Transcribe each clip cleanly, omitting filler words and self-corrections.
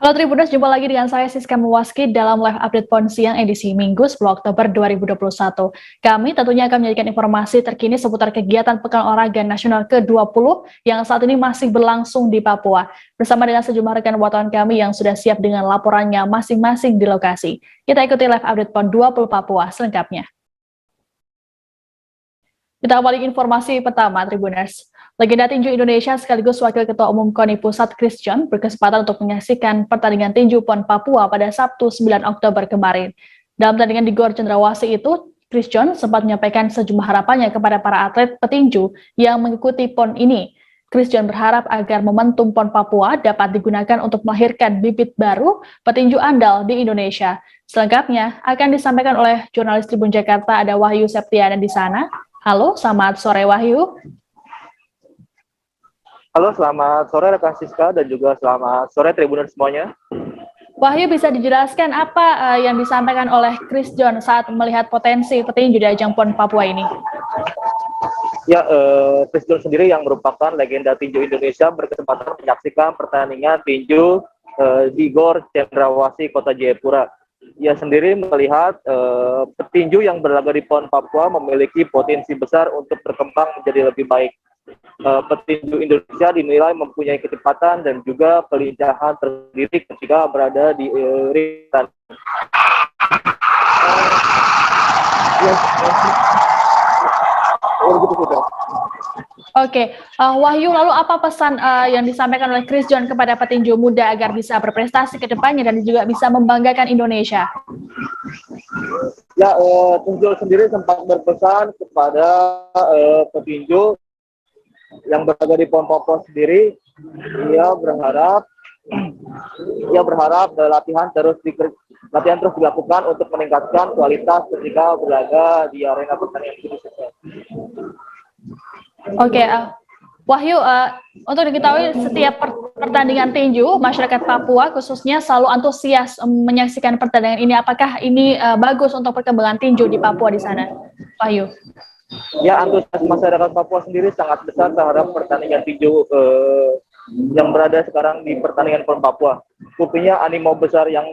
Halo Tribuners, jumpa lagi dengan saya Siska Mewaski dalam live update PON Siang edisi Minggu 10 Oktober 2021. Kami tentunya akan menyajikan informasi terkini seputar kegiatan Pekan Olahraga Nasional ke-20 yang saat ini masih berlangsung di Papua. Bersama dengan sejumlah rekan wartawan kami yang sudah siap dengan laporannya masing-masing di lokasi. Kita ikuti live update PON 20 Papua selengkapnya. Kita awali informasi pertama, Tribuners. Legenda tinju Indonesia sekaligus Wakil Ketua Umum KONI Pusat Chris John berkesempatan untuk menyaksikan pertandingan tinju PON Papua pada Sabtu 9 Oktober kemarin. Dalam pertandingan di Gor Cendrawasih itu, Chris John sempat menyampaikan sejumlah harapannya kepada para atlet petinju yang mengikuti PON ini. Chris John berharap agar momentum PON Papua dapat digunakan untuk melahirkan bibit baru petinju andal di Indonesia. Selengkapnya akan disampaikan oleh jurnalis Tribun Jakarta, ada Wahyu Septiana di sana. Halo, selamat sore Wahyu. Halo, selamat sore rekan Siska dan juga selamat sore Tribuners semuanya. Wahyu, bisa dijelaskan apa yang disampaikan oleh Chris John saat melihat potensi petinju di ajang PON Papua ini? Ya, Chris John sendiri yang merupakan legenda tinju Indonesia berkesempatan menyaksikan pertandingan tinju di Gor Cendrawasih, Kota Jayapura. Ia sendiri melihat petinju yang berlaga di PON Papua memiliki potensi besar untuk berkembang menjadi lebih baik. Petinju Indonesia dinilai mempunyai kecepatan dan juga kelincahan tersendiri ketika berada di ring. Oke, Wahyu, lalu apa pesan yang disampaikan oleh Chris John kepada petinju muda agar bisa berprestasi ke depannya dan juga bisa membanggakan Indonesia? Ya, Chris John sendiri sempat berpesan kepada petinju yang berada di PON Papua sendiri. Ia berharap latihan terus dilakukan untuk meningkatkan kualitas ketika berlaga di arena pertandingan ini. Oke, Wahyu, untuk diketahui setiap pertandingan tinju masyarakat Papua khususnya selalu antusias menyaksikan pertandingan ini. Apakah ini bagus untuk perkembangan tinju di Papua di sana, Wahyu? Ya, antusias masyarakat Papua sendiri sangat besar terhadap pertandingan tinju yang berada sekarang di pertandingan PON Papua. Buktinya animo besar yang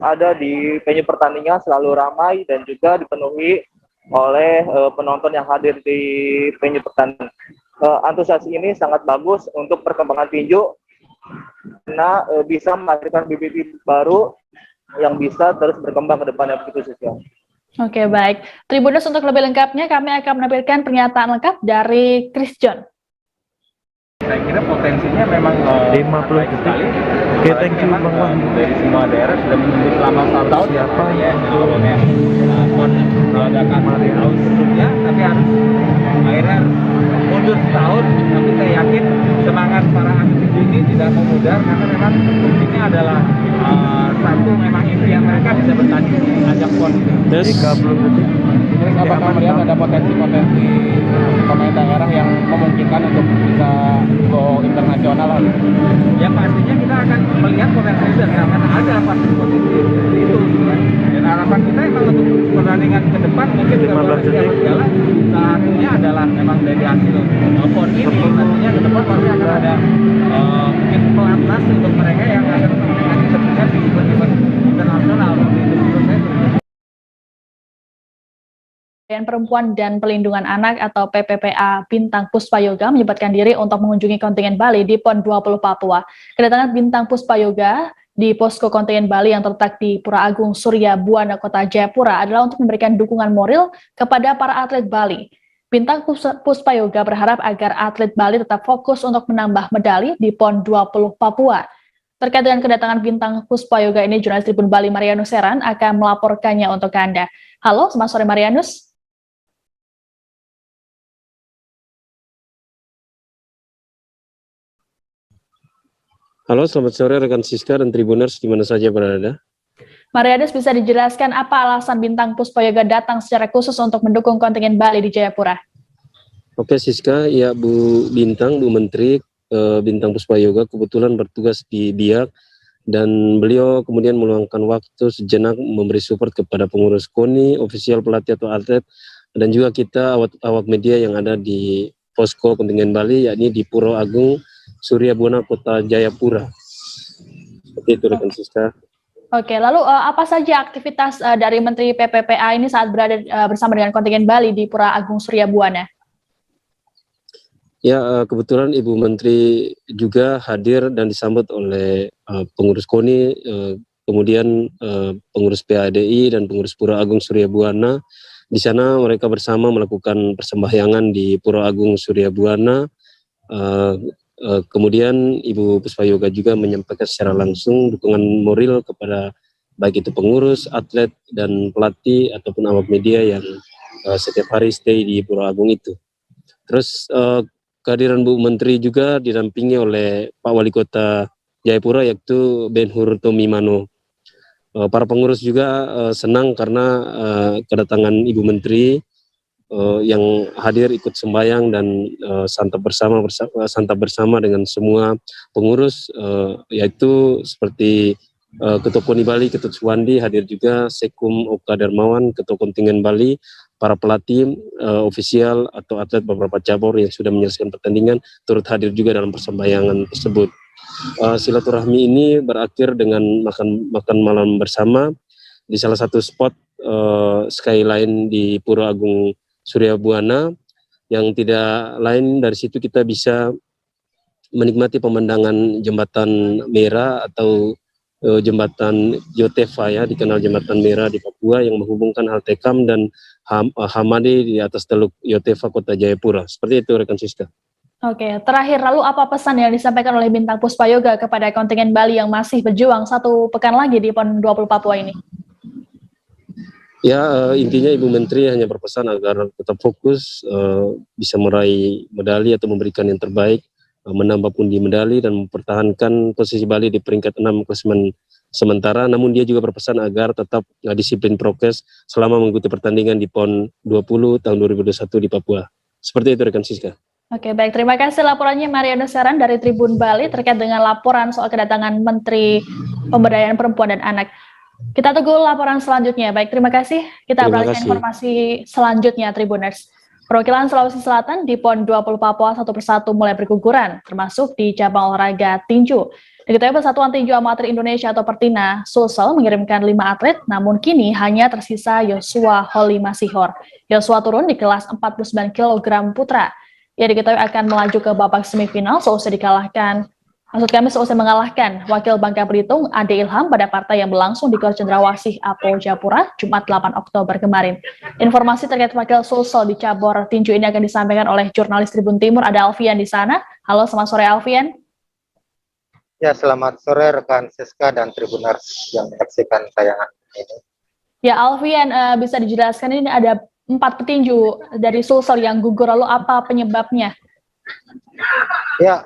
ada di venue pertandingan selalu ramai dan juga dipenuhi oleh penonton yang hadir di venue pertandingan. Antusias ini sangat bagus untuk perkembangan tinju karena bisa melahirkan bibit baru yang bisa terus berkembang ke depannya, begitu saja. Oke, baik. Tribuners, untuk lebih lengkapnya kami akan menampilkan pernyataan lengkap dari Chris John. Saya kira potensinya memang 50 detik. Oke, thank you Bang Wan. Dari semua daerah sudah menunggu selama 1 tahun. Siapa ya PON mengadakan tahun sebelumnya, tapi harus akhirnya mundur setahun. Tapi saya yakin semangat para atlet ini tidak memudar karena memang intinya adalah satu, memang itu yang mereka bisa bertanding di ajang PON. 30 detik. Terus apakah melihat ada potensi-potensi pemain daerah yang memungkinkan untuk bisa go internasional? Ya pastinya kita akan melihat potensi itu karena ada pasti potensi itu. Dan harapan kita memang untuk pertandingan ke depan mungkin dengan segala satunya adalah memang dari hasil PON ini. Nantinya ke depan pasti akan ada mungkin pelatnas untuk mereka yang akan menentukan di event internasional. Perempuan dan Pelindungan Anak atau PPPA Bintang Puspayoga menyempatkan diri untuk mengunjungi kontingen Bali di PON 20 Papua. Kedatangan Bintang Puspayoga di posko kontingen Bali yang terletak di Pura Agung Surya Buana Kota Jayapura adalah untuk memberikan dukungan moral kepada para atlet Bali. Bintang Puspayoga berharap agar atlet Bali tetap fokus untuk menambah medali di PON 20 Papua. Terkait dengan kedatangan Bintang Puspayoga ini, jurnalis Tribun Bali Marianus Seran akan melaporkannya untuk Anda. Halo, selamat sore Marianus. Halo, selamat sore rekan Siska dan Tribuners di mana saja berada. Marianus, bisa dijelaskan apa alasan Bintang Puspayoga datang secara khusus untuk mendukung kontingen Bali di Jayapura? Oke Siska, ya Bu Bintang, Bu Menteri Bintang Puspayoga kebetulan bertugas di Biak dan beliau kemudian meluangkan waktu sejenak memberi support kepada pengurus KONI, ofisial pelatih atau atlet, dan juga kita awak media yang ada di posko kontingen Bali, yakni di Pura Agung Surya Buana Kota Jayapura. Seperti itu rekan Siska. Oke, lalu apa saja aktivitas dari Menteri PPPA ini saat berada bersama dengan kontingen Bali di Pura Agung Surya Buana? Ya, kebetulan Ibu Menteri juga hadir dan disambut oleh pengurus KONI, kemudian pengurus PADI dan pengurus Pura Agung Surya Buana. Di sana mereka bersama melakukan persembahyangan di Pura Agung Surya Buana. Kemudian Ibu Puspa Yoga juga menyampaikan secara langsung dukungan moral kepada baik itu pengurus, atlet, dan pelatih ataupun awak media yang setiap hari stay di Pura Agung itu. Terus kehadiran Bu Menteri juga didampingi oleh Pak Wali Kota Jayapura yaitu Ben Hur Tomimano. Para pengurus juga senang karena kedatangan Ibu Menteri yang hadir ikut sembahyang dan santap bersama dengan semua pengurus, yaitu seperti Ketua KONI Bali Ketut Suwandi hadir juga, Sekum Oka Darmawan, Ketua Kontingen Bali, para pelatih, ofisial atau atlet beberapa cabur yang sudah menyelesaikan pertandingan turut hadir juga dalam persembahyangan tersebut. Silaturahmi ini berakhir dengan makan malam bersama di salah satu spot skyline di Pura Agung Surya Buana, yang tidak lain dari situ kita bisa menikmati pemandangan jembatan merah atau jembatan Yotefa, ya, dikenal jembatan merah di Papua yang menghubungkan halte Kam dan Hamadi di atas Teluk Yotefa Kota Jayapura. Seperti itu rekan Siska. Oke, terakhir lalu apa pesan yang disampaikan oleh Bintang Puspa Yoga kepada kontingen Bali yang masih berjuang 1 pekan lagi di PON 20 Papua ini? Ya, intinya Ibu Menteri hanya berpesan agar tetap fokus, bisa meraih medali atau memberikan yang terbaik, menambah pundi medali dan mempertahankan posisi Bali di peringkat 6 klasemen sementara. Namun dia juga berpesan agar tetap disiplin prokes selama mengikuti pertandingan di PON 20 tahun 2021 di Papua. Seperti itu rekan Siska. Oke, baik. Terima kasih laporannya Mariano Seran dari Tribun Bali terkait dengan laporan soal kedatangan Menteri Pemberdayaan Perempuan dan Anak. Kita tunggu laporan selanjutnya. Baik, terima kasih. Kita beralih ke informasi selanjutnya, Tribuners. Perwakilan Sulawesi Selatan di PON 20 Papua satu persatu mulai berguguran, termasuk di cabang olahraga tinju. Diketahui Persatuan Tinju Amatir Indonesia atau Pertina, Sulsel mengirimkan 5 atlet, namun kini hanya tersisa Yosua Holi Masihor. Yosua turun di kelas 49 kg putra. Ia diketahui akan melaju ke babak semifinal seusai mengalahkan wakil Bangka Belitung Ade Ilham pada partai yang berlangsung di Gor Cendrawasih Apo Japura Jumat 8 Oktober kemarin. Informasi terkait wakil Sulsel di cabur tinju ini akan disampaikan oleh jurnalis Tribun Timur, ada Alfian di sana. Halo, selamat sore Alfian. Ya, selamat sore rekan Siska dan Tribuners yang menyaksikan tayangan ini. Ya, Alfian, bisa dijelaskan ini ada 4 petinju dari Sulsel yang gugur, lalu apa penyebabnya? Ya,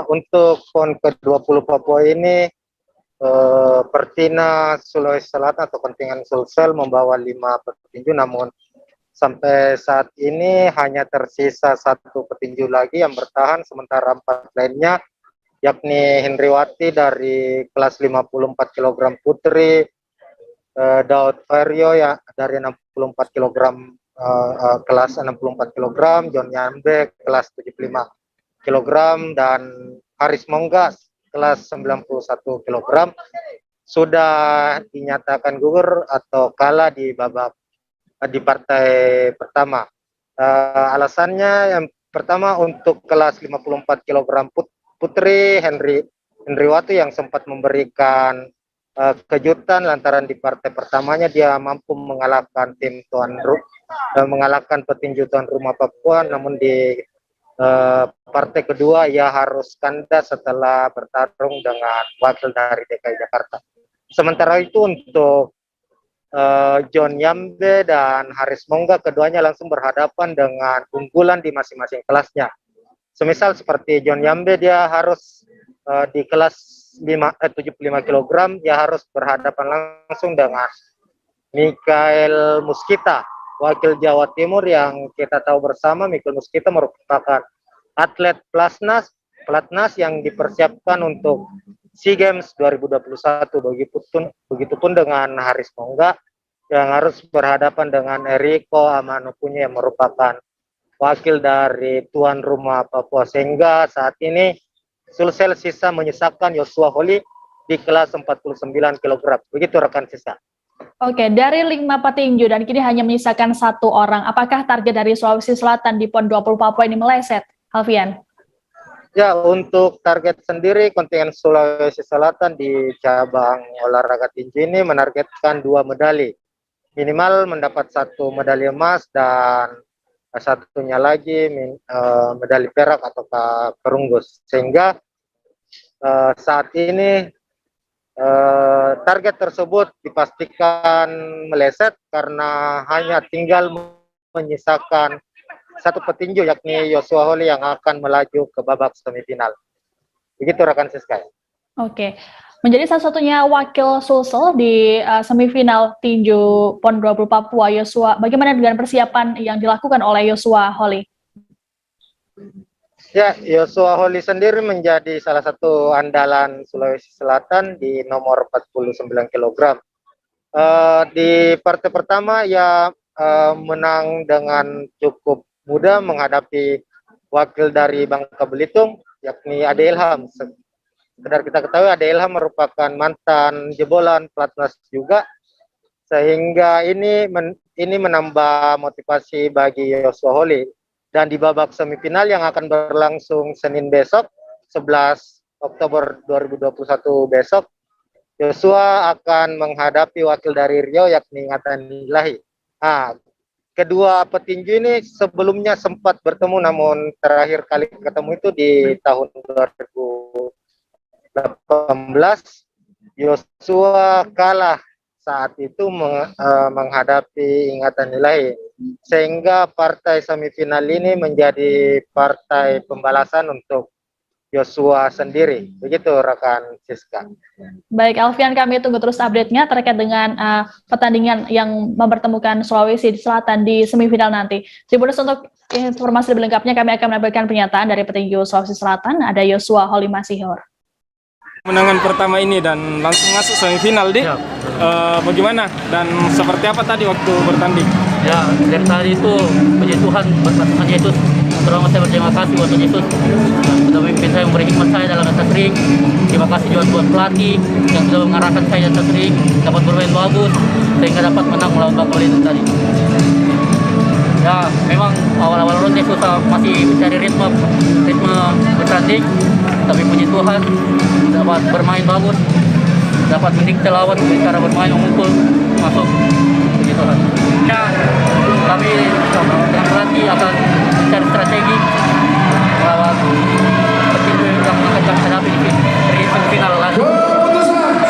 untuk PON ke-20 Papua ini, Pertina Sulawesi Selatan atau kontingen Sulsel membawa 5 petinju, namun sampai saat ini hanya tersisa 1 petinju lagi yang bertahan, sementara 4 lainnya, yakni Hendriwati dari kelas 54 kg putri, Daud Vario ya dari 64 kg kelas 64 kg, John Yambe kelas 75 kg dan Haris Monggas kelas 91 kg sudah dinyatakan gugur atau kalah di babak di partai pertama. Alasannya yang pertama untuk kelas 54 kg putri Hendriwati yang sempat memberikan kejutan lantaran di partai pertamanya dia mampu mengalahkan tim mengalahkan petinju tuan rumah Papua, namun di partai kedua ia harus kandas setelah bertarung dengan wakil dari DKI Jakarta. Sementara itu untuk John Yambe dan Haris Mongga, keduanya langsung berhadapan dengan unggulan di masing-masing kelasnya. Semisal seperti John Yambe, dia harus di kelas 75 kg, dia harus berhadapan langsung dengan Mikael Muskita, wakil Jawa Timur yang kita tahu bersama. Mikael Muskita merupakan atlet pelatnas yang dipersiapkan untuk SEA Games 2021. Begitupun dengan Haris Mongga yang harus berhadapan dengan Eriko Amanopunya yang merupakan wakil dari tuan rumah Papua, sehingga saat ini Sulsel sisa menyisakan Yosua Holi di kelas 49 kg. Begitu rekan Siska. Oke, dari 5 petinju dan kini hanya menyisakan 1 orang. Apakah target dari Sulawesi Selatan di PON 20 Papua ini meleset, Alfian? Ya, untuk target sendiri kontingen Sulawesi Selatan di cabang olahraga tinju ini menargetkan 2 medali. Minimal mendapat 1 medali emas dan satunya lagi medali perak atau perunggus. Sehingga saat ini target tersebut dipastikan meleset karena hanya tinggal menyisakan 1 petinju yakni Joshua Holly yang akan melaju ke babak semifinal. Begitu rekan Siska. Oke, menjadi salah satunya wakil Sulsel di semifinal tinju PON 20 Papua, Joshua, bagaimana dengan persiapan yang dilakukan oleh Joshua Holly? Ya, Joshua Holly sendiri menjadi salah satu andalan Sulawesi Selatan di nomor 49 kg. Di partai pertama ya menang dengan cukup mudah menghadapi wakil dari Bangka Belitung yakni Ade Ilham. Sekedar kita ketahui Ade Ilham merupakan mantan jebolan pelatnas juga, sehingga ini menambah motivasi bagi Joshua Holly. Dan di babak semifinal yang akan berlangsung Senin besok 11 Oktober 2021 besok, Joshua akan menghadapi wakil dari Riau yakni Ingatan Ilahi. Kedua petinju ini sebelumnya sempat bertemu, namun terakhir kali ketemu itu di tahun 2018. Joshua kalah saat itu menghadapi Ingatan Ilahi, sehingga partai semifinal ini menjadi partai pembalasan untuk Joshua sendiri. Begitu rekan Siska. Baik, Alfian, kami tunggu terus update-nya terkait dengan pertandingan yang mempertemukan Sulawesi Selatan di semifinal nanti. Tribuners, untuk informasi lebih lengkapnya kami akan menampilkan pernyataan dari petinju Sulawesi Selatan, ada Joshua Holly Masihor. Menangan pertama ini dan langsung masuk semifinal, Dik. Ya. Bagaimana dan seperti apa tadi waktu bertanding? Ya, dari tadi itu puji Tuhan berkat Tuhan Yesus. Terutama saya berterima kasih buat Tuhan Yesus sudah memimpin saya, memberi hikmat saya dalam atas ring. Terima kasih juga buat pelatih yang sudah mengarahkan saya atas ring, dapat bermain bagus sehingga dapat menang melawan Bangka Belitung tadi. Ya, memang awal-awal ronde susah, masih mencari ritme bertanding, tapi puji Tuhan dapat bermain bagus, dapat mendikte lawan cara bermain, memukul masuk. Puji Tuhan. Ya, kami dengan pelatih akan mencari strategi melawan petinju yang akan hadapi di semifinal lagi.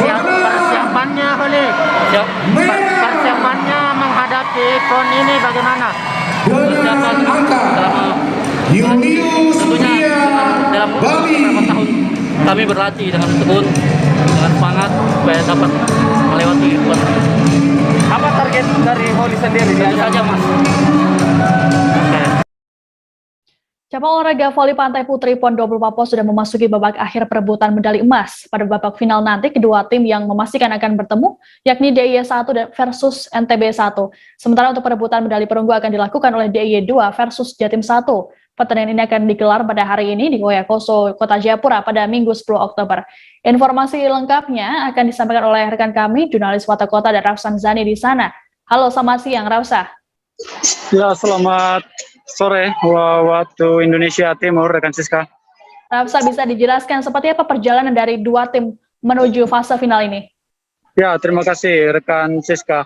Persiapannya, Holly. Persiapannya menghadapi PON ini bagaimana? Persiapan selama tentunya dalam beberapa tahun kami berlatih dengan tekun, dengan semangat supaya dapat melewati PON. Apa target dari Holly sendiri? Itu saja, Mas. Cabang olahraga voli pantai putri PON 20 Papua sudah memasuki babak akhir perebutan medali emas. Pada babak final nanti, kedua tim yang memastikan akan bertemu, yakni DIY 1 versus NTB 1. Sementara untuk perebutan medali perunggu akan dilakukan oleh DIY 2 versus Jatim 1. Pertandingan ini akan digelar pada hari ini di Goyakoso, Kota Jayapura pada Minggu 10 Oktober. Informasi lengkapnya akan disampaikan oleh rekan kami, jurnalis Wata Kota dan Rafsan Zani di sana. Halo, selamat siang, Rafsa. Ya, selamat sore waktu Indonesia Timur, rekan Siska. Rafsa, bisa dijelaskan seperti apa perjalanan dari dua tim menuju fase final ini? Ya, terima kasih rekan Siska.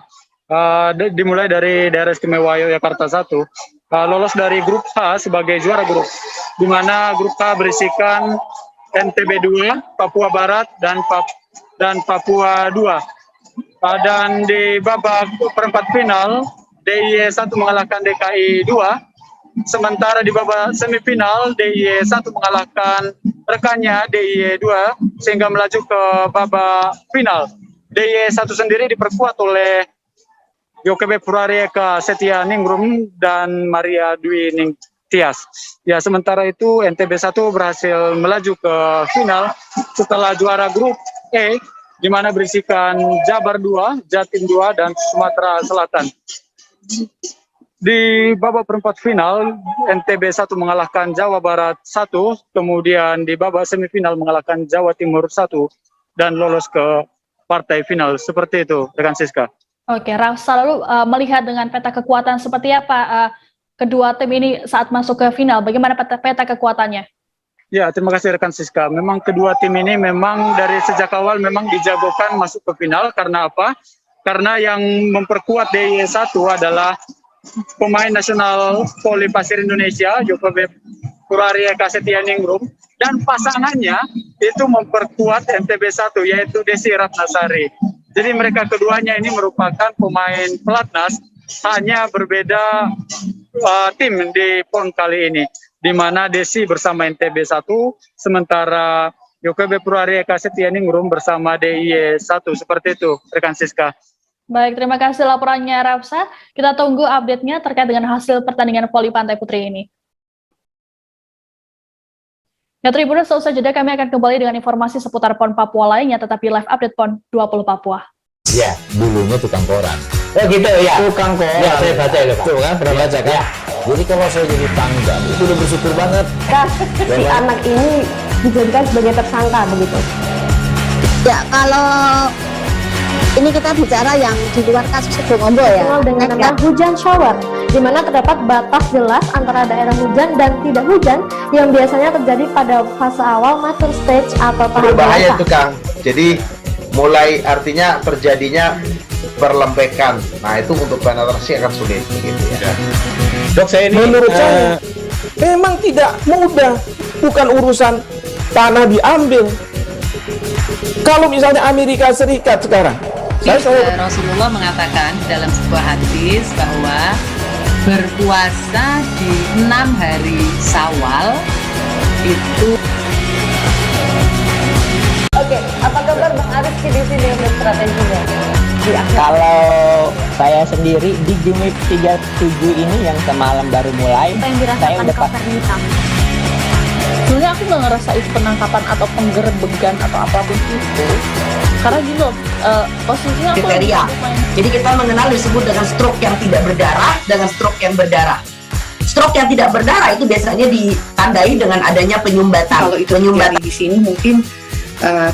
Dimulai dari daerah istimewa Yogyakarta 1, lolos dari grup H sebagai juara grup, di mana grup H berisikan NTB 2, Papua Barat, dan Papua 2. Dan di babak perempat final, DIY 1 mengalahkan DKI 2, sementara di babak semifinal DIY 1 mengalahkan rekannya DIY 2 sehingga melaju ke babak final. DIY 1 sendiri diperkuat oleh Yokebe Purarieka Setia Ningrum dan Maria Dwi Ningtyas. Ya, sementara itu NTB 1 berhasil melaju ke final setelah juara grup E, di mana berisikan Jabar 2, Jatim 2, dan Sumatera Selatan. Di babak perempat final, NTB 1 mengalahkan Jawa Barat 1, kemudian di babak semifinal mengalahkan Jawa Timur 1, dan lolos ke partai final. Seperti itu, rekan Siska. Oke, Rafsa, lalu melihat dengan peta kekuatan seperti apa kedua tim ini saat masuk ke final? Bagaimana peta kekuatannya? Ya, terima kasih rekan Siska. Memang kedua tim ini memang dari sejak awal memang dijagokan masuk ke final. Karena apa? Karena yang memperkuat DIY1 adalah pemain nasional voli pasir Indonesia, Jokowi Purari Eka Setianingrum, dan pasangannya itu memperkuat MTB1, yaitu Desi Ratnasari. Jadi mereka keduanya ini merupakan pemain pelatnas, hanya berbeda tim di PON kali ini, di mana Desi bersama MTB1, sementara Jokowi Purari Eka Setianingrum bersama DIY1. Seperti itu, rekan Siska. Baik, terima kasih laporannya Rafsa. Kita tunggu update-nya terkait dengan hasil pertandingan voli pantai putri ini. Ya, Tribuners, selesai jeda kami akan kembali dengan informasi seputar PON Papua lainnya, tetapi live update PON 20 Papua. Ya, dulunya tukang koran. Oh gitu ya. Tukang koran. Ya, saya baca itu, Pak. Tuh kan, pernah baca kan? Ya. Jadi kalau saya jadi pangdam, itu udah bersyukur banget. Si anak ini dijadikan sebagai tersangka begitu. Ya, kalau ini kita bicara yang di luar kasus Sebongombo ya. Dengan nama hujan shower, di mana terdapat batas jelas antara daerah hujan dan tidak hujan yang biasanya terjadi pada fase awal mature stage atau tahap berbahaya itu Kang. Jadi mulai artinya terjadinya perlembekan. Nah itu untuk penetrasi akan sulit begitu ya. Dok, saya ini menurut saya memang tidak mudah, bukan urusan tanah diambil. Kalau misalnya Amerika Serikat sekarang, Rasulullah mengatakan dalam sebuah hadis bahwa berpuasa di 6 hari Syawal itu. Oke, apa kabar Bang Ariski di sini untuk strateginya? Kalau saya sendiri di game 37 ini yang semalam baru mulai, saya udah pasti. Sebenarnya aku nggak ngerasa itu penangkapan atau penggerbegan atau apapun itu, karena gini loh, posisinya aku kriteria. Jadi kita mengenal disebut dengan stroke yang tidak berdarah dengan stroke yang berdarah. Stroke yang tidak berdarah itu biasanya ditandai dengan adanya penyumbatan. Kalau itu penyumbatan di sini mungkin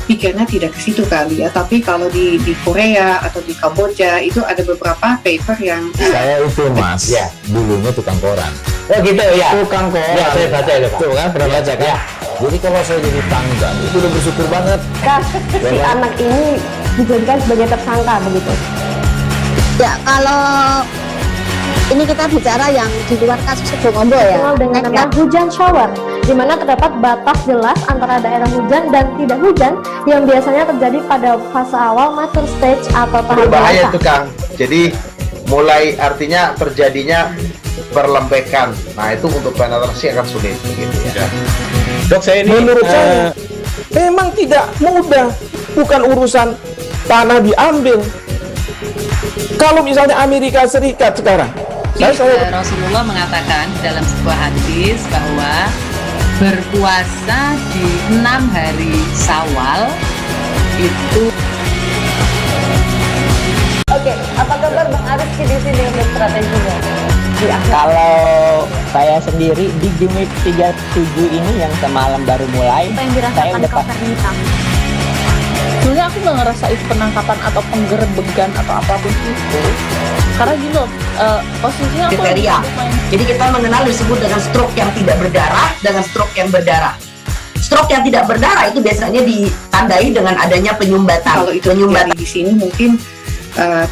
pikirnya tidak ke situ kali ya, tapi kalau di Korea atau di Kamboja itu ada beberapa paper yang saya itu Mas, ya dulunya tukang koran. Oh gitu ya. Tukang koran. Ya, saya baca itu, Pak. Tuh kan, pernah baca kan? Ya. Jadi kalau saya jadi pangdam, itu udah bersyukur banget. Si anak ini dijadikan sebagai tersangka begitu. Ya, kalau ini kita bicara yang di luar kasus Sebongombo ya. Dengan nama hujan shower, di mana terdapat batas jelas antara daerah hujan dan tidak hujan yang biasanya terjadi pada fase awal mature stage atau tahap berbahaya itu Kang. Jadi mulai artinya terjadinya perlembekan. Nah itu untuk penetrasi akan sulit begitu ya. Dok, saya ini menurut saya memang tidak mudah, bukan urusan tanah diambil. Kalau misalnya Amerika Serikat sekarang, Rasulullah mengatakan dalam sebuah hadis bahwa berpuasa di 6 hari Syawal itu. Oke, apa kabar Bang Ariski di sini untuk strateginya? Kalau saya sendiri di game 37 ini yang semalam baru mulai, saya udah pasti. Sebenarnya aku nggak ngerasa itu penangkapan atau penggerbegan atau apapun itu, karena gini loh, posisinya kriteria. Jadi kita mengenal disebut dengan stroke yang tidak berdarah dengan stroke yang berdarah. Stroke yang tidak berdarah itu biasanya ditandai dengan adanya penyumbatan. Kalau itu penyumbatan di sini mungkin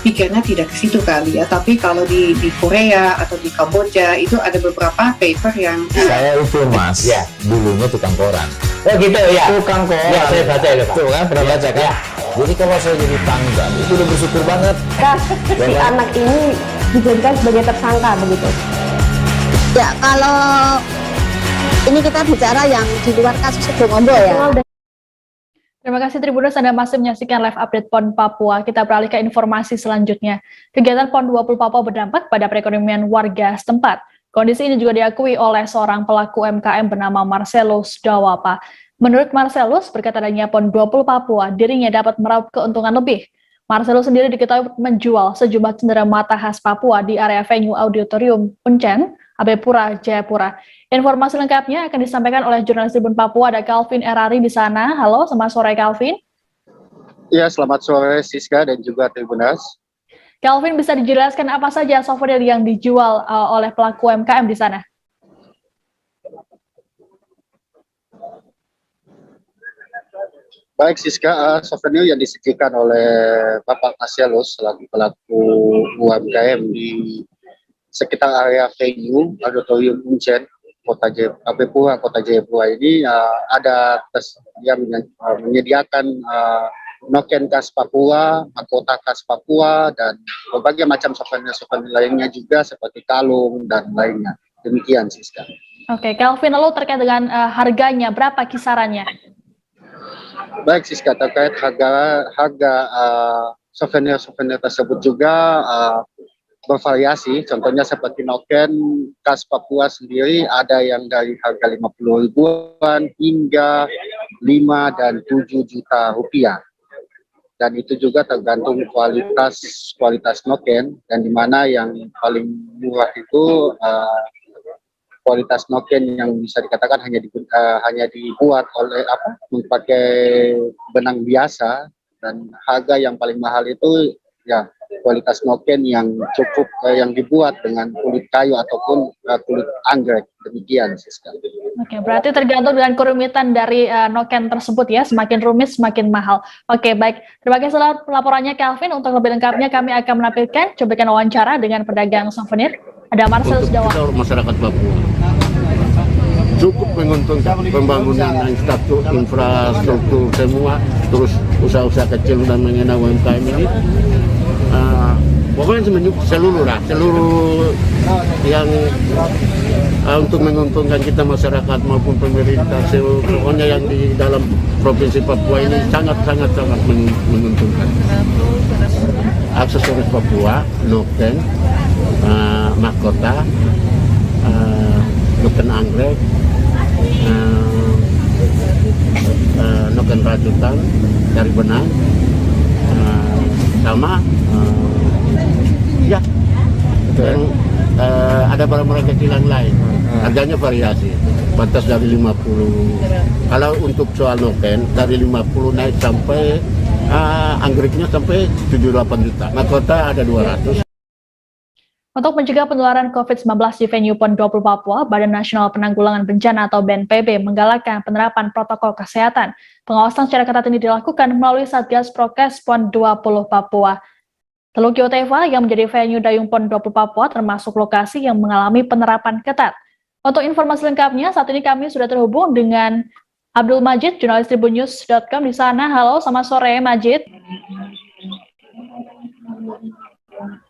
pikirnya tidak ke situ kali ya, tapi kalau di Korea atau di Kamboja itu ada beberapa paper yang saya itu Mas, ya dulunya tukang koran. Oh gitu ya. Tukang koran. Ya, saya baca itu, Pak. Tuh kan, pernah baca kan? Ya. Jadi kalau saya jadi pangdam, itu udah bersyukur banget. Si anak ini dijadikan sebagai tersangka begitu. Ya, kalau ini kita bicara yang di luar kasus Sebongombo ya. Terima kasih Tribuners, Anda masih menyaksikan live update PON Papua. Kita beralih ke informasi selanjutnya. Kegiatan PON 20 Papua berdampak pada perekonomian warga setempat. Kondisi ini juga diakui oleh seorang pelaku UMKM bernama Marcelus Dawapa. Menurut Marcelus, berkat adanya PON 20 Papua, dirinya dapat meraup keuntungan lebih. Marcelus sendiri diketahui menjual sejumlah cenderamata khas Papua di area venue auditorium Uncen, Abepura, Jayapura. Informasi lengkapnya akan disampaikan oleh jurnalis Tribun Papua, ada Calvin Erari di sana. Halo, selamat sore Calvin. Ya, selamat sore Siska dan juga Tribunas. Kelvin, bisa dijelaskan apa saja souvenir yang dijual oleh pelaku UMKM di sana? Baik Siska, souvenir yang disajikan oleh Bapak Asialus selaku pelaku UMKM di sekitar area venue Auditorium Uncen, Papua, Kota Jayapura ini ada yang menyediakan noken khas Papua, mahkota khas Papua, dan berbagai macam souvenir-souvenir lainnya juga seperti kalung dan lainnya. Demikian, Siska. Oke, Kelvin, lalu terkait dengan harganya, berapa kisarannya? Baik, Siska, terkait harga souvenir-souvenir tersebut juga bervariasi. Contohnya seperti noken khas Papua sendiri ada yang dari harga 50 ribuan hingga 5 dan 7 juta rupiah. Dan itu juga tergantung kualitas noken, dan dimana yang paling murah itu kualitas noken yang bisa dikatakan hanya dibuat oleh memakai benang biasa, dan harga yang paling mahal itu ya kualitas noken yang cukup yang dibuat dengan kulit kayu ataupun kulit anggrek. Demikian, Siska. Oke, berarti tergantung dengan kerumitan dari noken tersebut ya, semakin rumit semakin mahal. Oke, baik. Terima kasih laporannya Kelvin. Untuk lebih lengkapnya kami akan menampilkan cuplikan wawancara dengan pedagang souvenir. Ada Marcel Sudawa. Masyarakat Papua cukup menguntungkan pembangunan infrastruktur semua, terus usaha-usaha kecil dan mengenai UMKM ini. Pokoknya seluruh yang untuk menguntungkan kita masyarakat maupun pemerintah, pokoknya yang di dalam provinsi Papua ini sangat menguntungkan. Aksesoris Papua, noken, mahkota, noken anggrek, noken rajutan dari benang, sama ya, dan ada barang-barang kecil yang lain. Harganya variasi, batas dari 50. Kalau untuk soal noken dari 50 naik sampai anggreknya sampai 7-8 juta. Mahkota ada 200. Untuk mencegah penularan COVID-19 di venue PON 20 Papua, Badan Nasional Penanggulangan Bencana atau BNPB menggalakkan penerapan protokol kesehatan. Pengawasan secara ketat ini dilakukan melalui Satgas Prokes PON 20 Papua. Teluk Yoteva yang menjadi venue Dayung PON 20 Papua termasuk lokasi yang mengalami penerapan ketat. Untuk informasi lengkapnya, saat ini kami sudah terhubung dengan Abdul Majid, jurnalis tribunnews.com di sana. Halo, selamat sore Majid.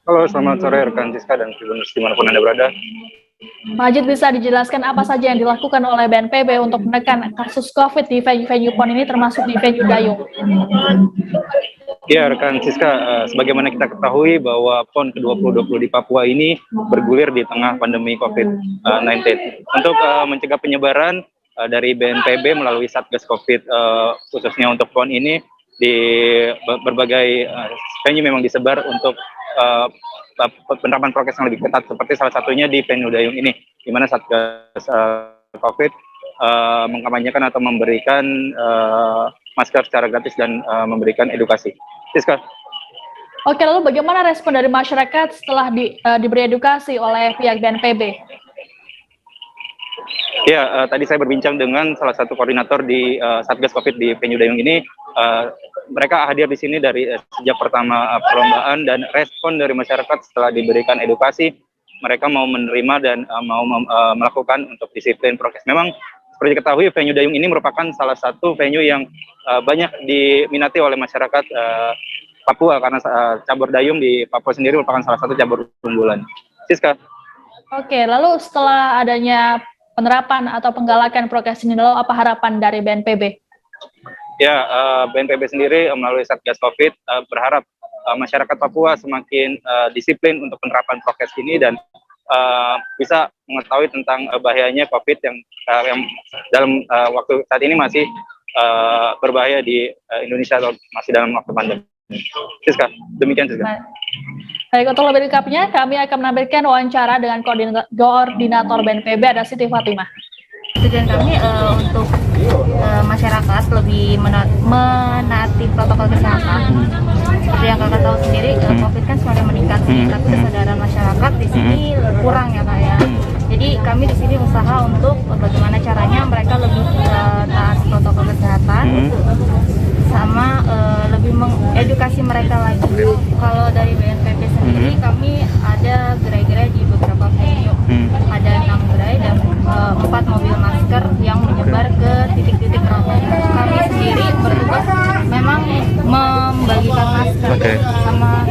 Halo, selamat sore rekan Siska dan Tribunnews dimanapun Anda berada. Majid, bisa dijelaskan apa saja yang dilakukan oleh BNPB untuk menekan kasus COVID di venue PON ini termasuk di venue Dayung? Ya, rekan Siska, sebagaimana kita ketahui bahwa PON ke-2020 di Papua ini bergulir di tengah pandemi COVID-19. Untuk mencegah penyebaran dari BNPB melalui Satgas COVID khususnya untuk PON ini di berbagai venue memang disebar untuk penerapan prokes yang lebih ketat, seperti salah satunya di venue Dayung ini, di mana Satgas COVID mengkampanyekan atau memberikan masker secara gratis dan memberikan edukasi. Siska. Oke, lalu bagaimana respon dari masyarakat setelah diberi edukasi oleh pihak BNPB? Ya, tadi saya berbincang dengan salah satu koordinator di Satgas COVID di venue Dayung ini. Mereka hadir di sini dari sejak pertama perlombaan, dan respon dari masyarakat setelah diberikan edukasi, mereka mau menerima dan mau melakukan untuk disiplin prokes. Memang seperti diketahui, venue Dayung ini merupakan salah satu venue yang banyak diminati oleh masyarakat Papua, karena cabur Dayung di Papua sendiri merupakan salah satu cabur unggulan. Siska. Oke, lalu setelah adanya penerapan atau penggalakan prokes ini, lalu apa harapan dari BNPB? Ya, BNPB sendiri melalui Satgas COVID berharap masyarakat Papua semakin disiplin untuk penerapan prokes ini dan bisa mengetahui tentang bahayanya COVID yang dalam waktu saat ini masih berbahaya di Indonesia atau masih dalam waktu pandemi. Siska, demikian Siska. Baik, untuk lebih lengkapnya kami akan menampilkan wawancara dengan koordinator BNPB, ada Siti Fatimah. Tujuan kami untuk masyarakat lebih menaati protokol kesehatan. Seperti yang kakak tahu sendiri, COVID kan semakin meningkat, tapi kesadaran masyarakat di sini kurang ya kak ya. Jadi kami di sini usaha untuk bagaimana caranya mereka lebih taat protokol kesehatan, sama lebih mengedukasi mereka lagi. Kalau dari BNPB sendiri, kami ada gerai-gerai di beberapa venue, ada 6 gerai dan 4 mobil masker yang menyebar ke titik-titik rawan. Kami sendiri bertugas memang membagikan masker sama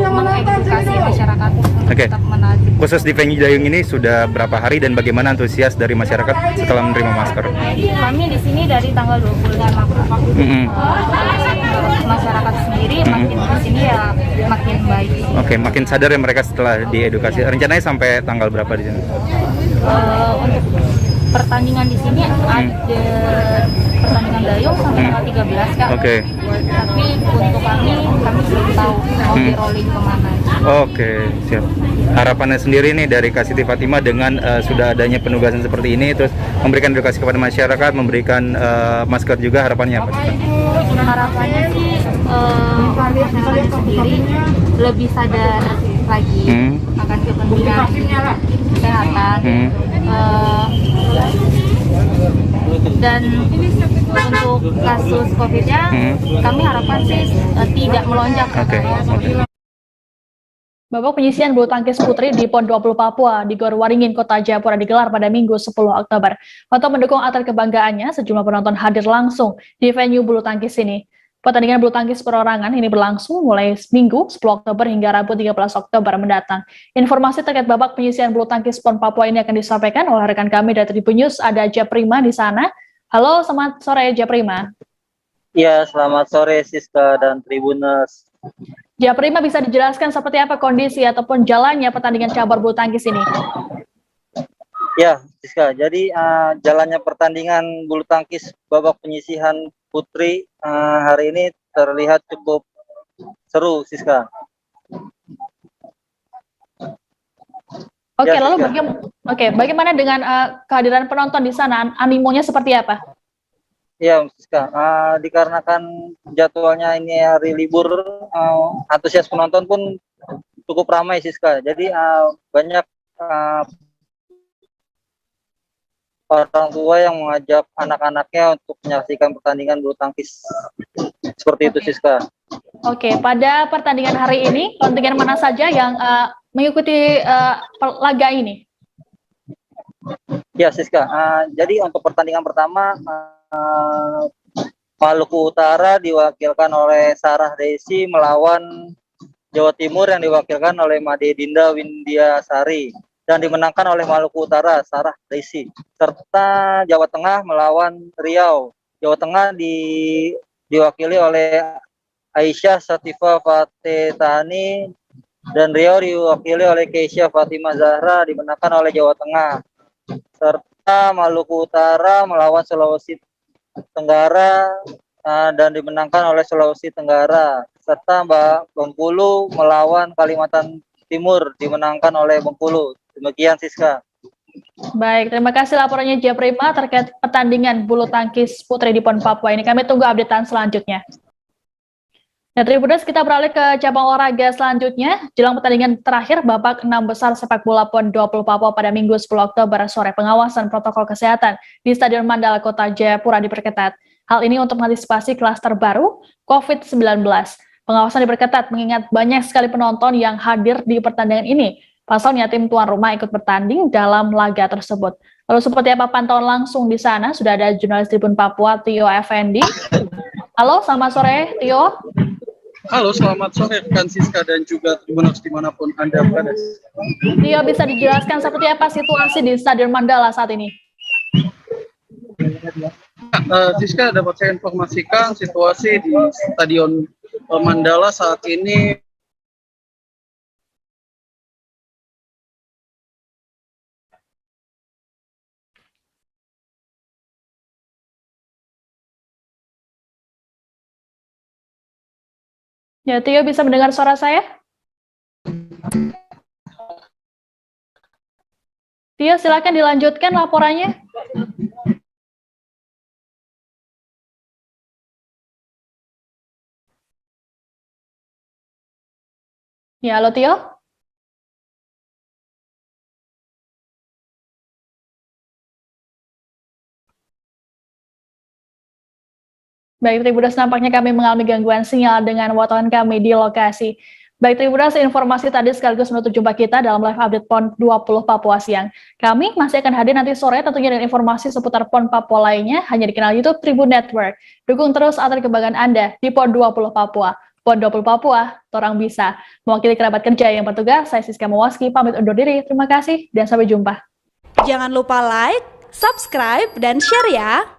mengedukasi masyarakat tetap menaati. Khusus di venue Dayung ini sudah berapa hari dan bagaimana antusias dari masyarakat setelah menerima masker? Kami di sini dari tanggal 25. Masyarakat sendiri makin di sini ya makin baik. Oke, makin sadar ya mereka setelah diedukasi. Rencananya sampai tanggal berapa di sini? Untuk pertandingan di sini ada pertandingan dayung sampai tanggal 13 kak. Oke. Tapi untuk kami belum tahu mau di rolling kemana. Oke, siap. Harapannya sendiri nih dari Kak Siti Fatimah dengan sudah adanya penugasan seperti ini, terus memberikan edukasi kepada masyarakat, memberikan masker juga, harapannya apa? Harapannya sih masyarakat sendiri lebih sadar lagi akan kepentingan kesehatan. Dan untuk kasus COVID-nya, kami harapkan sih tidak melonjak. Babak penyisihan bulu tangkis putri di PON 20 Papua di Gor Waringin, Kota Jayapura digelar pada Minggu 10 Oktober. Untuk mendukung atlet kebanggaannya, sejumlah penonton hadir langsung di venue bulu tangkis ini. Pertandingan bulu tangkis perorangan ini berlangsung mulai Minggu 10 Oktober hingga Rabu 13 Oktober mendatang. Informasi terkait babak penyisihan bulu tangkis PON Papua ini akan disampaikan oleh rekan kami dari Tribun News, ada Japrima di sana. Halo, selamat sore Japrima. Ya, selamat sore Siska dan Tribuners. Japrima, bisa dijelaskan seperti apa kondisi ataupun jalannya pertandingan cabur bulu tangkis ini? Ya, Siska. Jadi jalannya pertandingan bulu tangkis babak penyisihan putri hari ini terlihat cukup seru, Siska. Oke, ya, lalu bagaimana dengan kehadiran penonton di sana? Animonya seperti apa? Ya, Siska. Dikarenakan jadwalnya ini hari libur, antusias penonton pun cukup ramai, Siska. Jadi banyak orang tua yang mengajak anak-anaknya untuk menyaksikan pertandingan bulu tangkis. Seperti itu, Siska. Oke, pada pertandingan hari ini, kontingen mana saja yang mengikuti laga ini? Ya, Siska. Jadi untuk pertandingan pertama, Maluku Utara diwakilkan oleh Sarah Desi melawan Jawa Timur yang diwakilkan oleh Made Dinda Windiasari dan dimenangkan oleh Maluku Utara, Sarah Desi. Serta Jawa Tengah melawan Riau. Jawa Tengah diwakili oleh Aisyah Satifa Fatehani dan Riau diwakili oleh Keisha Fatimah Zahra, dimenangkan oleh Jawa Tengah. Serta Maluku Utara melawan Sulawesi Tenggara dan dimenangkan oleh Sulawesi Tenggara. Serta Bengkulu melawan Kalimantan Timur, dimenangkan oleh Bengkulu. Demikian, Siska. Baik, terima kasih laporannya Japrima terkait pertandingan bulu tangkis putri di PON Papua ini. Kami tunggu updatean selanjutnya. Nah, Tribuners, kita beralih ke cabang olahraga selanjutnya. Jelang pertandingan terakhir babak 6 besar sepak bola PON 20 Papua pada Minggu 10 Oktober sore, pengawasan protokol kesehatan di Stadion Mandala Kota Jayapura diperketat. Hal ini untuk mengantisipasi klaster baru COVID-19. Pengawasan diperketat mengingat banyak sekali penonton yang hadir di pertandingan ini. Pasalnya tim tuan rumah ikut bertanding dalam laga tersebut. Lalu seperti apa pantauan langsung di sana? Sudah ada jurnalis Tribun Papua, Tio Effendi. Halo, selamat sore, Tio. Halo, selamat sore rekan Siska dan juga Tribuners dimanapun Anda berada. Tio, bisa dijelaskan seperti apa situasi di Stadion Mandala saat ini? Siska, dapat saya informasikan situasi di Stadion Mandala saat ini Ya, Tio bisa mendengar suara saya? Tio, silakan dilanjutkan laporannya. Ya, halo Tio. Baik, Tribuners, nampaknya kami mengalami gangguan sinyal dengan wartawan kami di lokasi. Baik, Tribuners, informasi tadi sekaligus menutup jumpa kita dalam live update PON 20 Papua siang. Kami masih akan hadir nanti sore tentunya dengan informasi seputar PON Papua lainnya hanya di kanal YouTube Tribun Network. Dukung terus atas kebanggaan Anda di PON 20 Papua. PON 20 Papua, torang bisa. Mewakili kerabat kerja yang bertugas, saya Siska Mawaski, pamit undur diri. Terima kasih dan sampai jumpa. Jangan lupa like, subscribe, dan share ya.